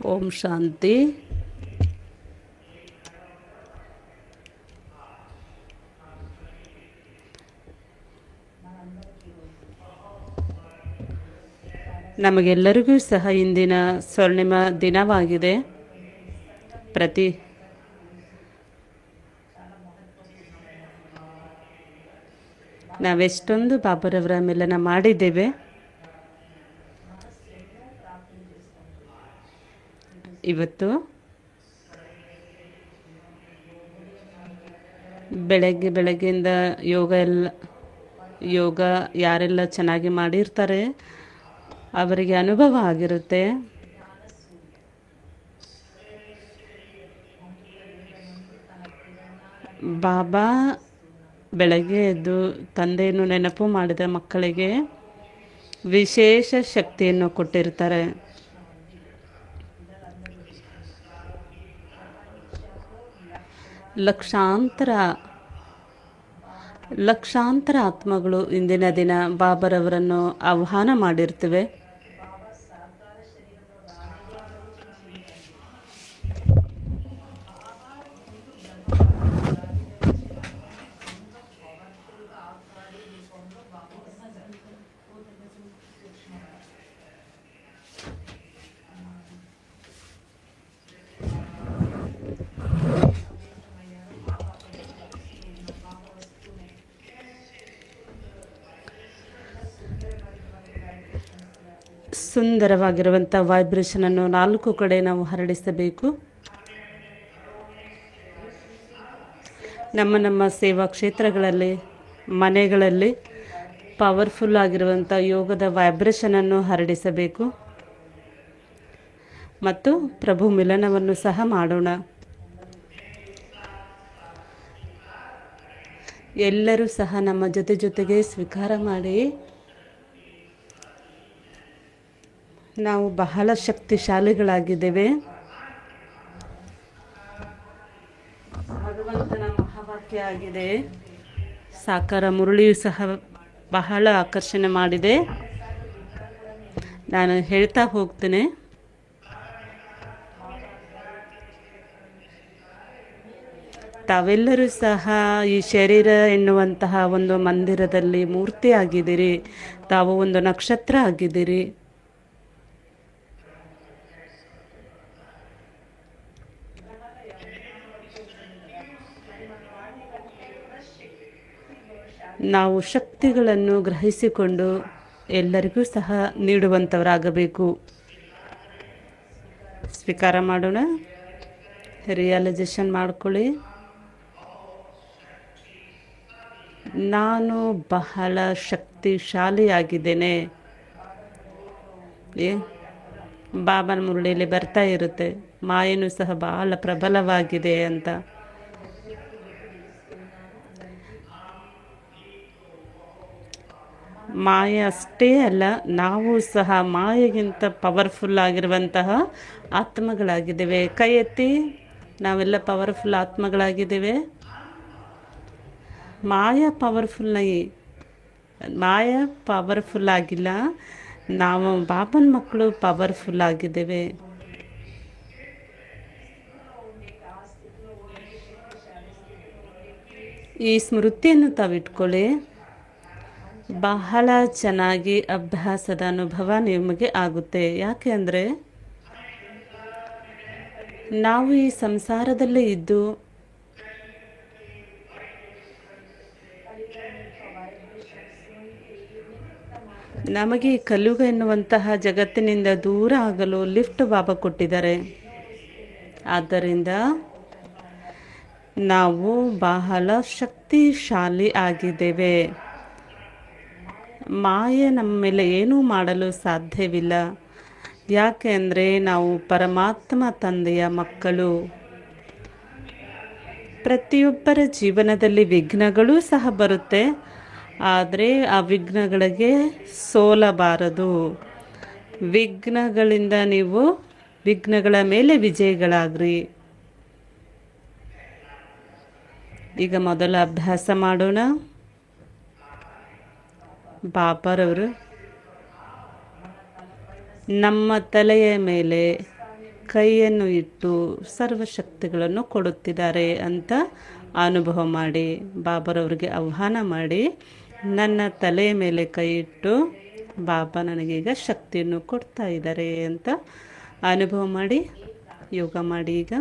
ಓಂ ಶಾಂತಿ. ನಮಗೆಲ್ಲರಿಗೂ ಸಹ ಇಂದಿನ ಸ್ವರ್ಣಿಮ ದಿನವಾಗಿದೆ. ನಾವೆಷ್ಟೊಂದು ಬಾಬರವರ ಮಿಲನ ಮಾಡಿದ್ದೇವೆ. ಇವತ್ತು ಬೆಳಗ್ಗೆಯಿಂದ ಯೋಗ ಯಾರೆಲ್ಲ ಚೆನ್ನಾಗಿ ಮಾಡಿರ್ತಾರೆ ಅವರಿಗೆ ಅನುಭವ ಆಗಿರುತ್ತೆ. ಬಾಬಾ ಬೆಳಗ್ಗೆ ಎದ್ದು ತಂದೆಯನ್ನು ನೆನಪು ಮಾಡಿದ ಮಕ್ಕಳಿಗೆ ವಿಶೇಷ ಶಕ್ತಿಯನ್ನು ಕೊಟ್ಟಿರ್ತಾರೆ. ಲಕ್ಷಾಂತರ ಆತ್ಮಗಳು ಇಂದಿನ ದಿನ ಬಾಬರವರನ್ನು ಆಹ್ವಾನ ಮಾಡಿರ್ತವೆ. ಸುಂದರವಾಗಿರುವಂಥ ವೈಬ್ರೇಷನನ್ನು 4 ಕಡೆ ನಾವು ಹರಡಿಸಬೇಕು. ನಮ್ಮ ಸೇವಾ ಕ್ಷೇತ್ರಗಳಲ್ಲಿ, ಮನೆಗಳಲ್ಲಿ ಪವರ್ಫುಲ್ ಆಗಿರುವಂಥ ಯೋಗದ ವೈಬ್ರೇಷನನ್ನು ಹರಡಿಸಬೇಕು ಮತ್ತು ಪ್ರಭು ಮಿಲನವನ್ನು ಸಹ ಮಾಡೋಣ. ಎಲ್ಲರೂ ಸಹ ನಮ್ಮ ಜೊತೆಗೆ ಸ್ವೀಕಾರ ಮಾಡಿ. ನಾವು ಬಹಳ ಶಕ್ತಿಶಾಲಿಗಳಾಗಿದ್ದೇವೆ. ಭಗವಂತನ ಮಹಾವಾಕ್ಯ ಆಗಿದೆ. ಸಾಕಾರ ಮುರಳಿಯು ಸಹ ಬಹಳ ಆಕರ್ಷಣೆ ಮಾಡಿದೆ. ನಾನು ಹೇಳ್ತಾ ಹೋಗ್ತೇನೆ. ತಾವೆಲ್ಲರೂ ಸಹ ಈ ಶರೀರ ಎನ್ನುವಂತಹ ಒಂದು ಮಂದಿರದಲ್ಲಿ ಮೂರ್ತಿ ಆಗಿದ್ದೀರಿ. ತಾವು ಒಂದು ನಕ್ಷತ್ರ ಆಗಿದ್ದೀರಿ. ನಾವು ಶಕ್ತಿಗಳನ್ನು ಗ್ರಹಿಸಿಕೊಂಡು ಎಲ್ಲರಿಗೂ ಸಹ ನೀಡುವಂಥವರಾಗಬೇಕು. ಸ್ವೀಕಾರ ಮಾಡೋಣ. ರಿಯಲೈಸೇಷನ್ ಮಾಡ್ಕೊಳ್ಳಿ. ನಾನು ಬಹಳ ಶಕ್ತಿಶಾಲಿಯಾಗಿದ್ದೇನೆ. ಬಾಬನ ಮುರಳಿಯಲ್ಲಿ ಬರ್ತಾ ಇರುತ್ತೆ, ಮಾಯೆನೂ ಸಹ ಬಹಳ ಪ್ರಬಲವಾಗಿದೆ ಅಂತ. ಮಾಯೆ ಅಷ್ಟೇ ಅಲ್ಲ, ನಾವು ಸಹ ಮಾಯೆಗಿಂತ ಪವರ್ಫುಲ್ ಆಗಿರುವಂತಹ ಆತ್ಮಗಳಾಗಿದ್ದೇವೆ. ಕೈ ಎತ್ತಿ. ನಾವೆಲ್ಲ ಪವರ್ಫುಲ್ ಆತ್ಮಗಳಾಗಿದ್ದೇವೆ. ಮಾಯಾ ಪವರ್ಫುಲ್ ಆಗಿಲ್ಲ. ನಾವು ಬಾಬನ ಮಕ್ಕಳು ಪವರ್ಫುಲ್ ಆಗಿದ್ದೇವೆ. ಈ ಸ್ಮೃತಿಯನ್ನು ತಾವಿಟ್ಕೊಳ್ಳಿ. ಬಹಳ ಚೆನ್ನಾಗಿ ಅಭ್ಯಾಸದ ಅನುಭವ ನಿಮಗೆ ಆಗುತ್ತೆ. ಯಾಕೆ ಅಂದರೆ ನಾವು ಈ ಸಂಸಾರದಲ್ಲೇ ಇದ್ದು ನಮಗೆ ಈ ಕಲಿಯುಗ ಎನ್ನುವಂತಹ ಜಗತ್ತಿನಿಂದ ದೂರ ಆಗಲು ಲಿಫ್ಟ್ ಬಾಬಾ ಕೊಟ್ಟಿದ್ದಾರೆ. ಆದ್ದರಿಂದ ನಾವು ಬಹಳ ಶಕ್ತಿಶಾಲಿ ಆಗಿದ್ದೇವೆ. ಮಾಯೆ ನಮ್ಮ ಮೇಲೆ ಏನೂ ಮಾಡಲು ಸಾಧ್ಯವಿಲ್ಲ. ಯಾಕೆ ಅಂದರೆ ನಾವು ಪರಮಾತ್ಮ ತಂದೆಯ ಮಕ್ಕಳು. ಪ್ರತಿಯೊಬ್ಬರ ಜೀವನದಲ್ಲಿ ವಿಘ್ನಗಳೂ ಸಹ ಬರುತ್ತೆ. ಆದರೆ ಆ ವಿಘ್ನಗಳಿಗೆ ಸೋಲಬಾರದು. ವಿಘ್ನಗಳ ಮೇಲೆ ವಿಜಯಗಳಾಗ್ರಿ. ಈಗ ಮೊದಲ ಅಭ್ಯಾಸ ಮಾಡೋಣ. ಬಾಬಾರವರು ನಮ್ಮ ತಲೆಯ ಮೇಲೆ ಕೈಯನ್ನು ಇಟ್ಟು ಸರ್ವಶಕ್ತಿಗಳನ್ನು ಕೊಡುತ್ತಿದ್ದಾರೆ ಅಂತ ಅನುಭವ ಮಾಡಿ, ಬಾಬರವ್ರಿಗೆ ಆಹ್ವಾನ ಮಾಡಿ, ನನ್ನ ತಲೆ ಮೇಲೆ ಕೈ ಇಟ್ಟು ಬಾಬಾ ನನಗೀಗ ಶಕ್ತಿಯನ್ನು ಕೊಡ್ತಾ ಇದ್ದಾರೆ ಅಂತ ಅನುಭವ ಮಾಡಿ ಯೋಗ ಮಾಡಿ. ಈಗ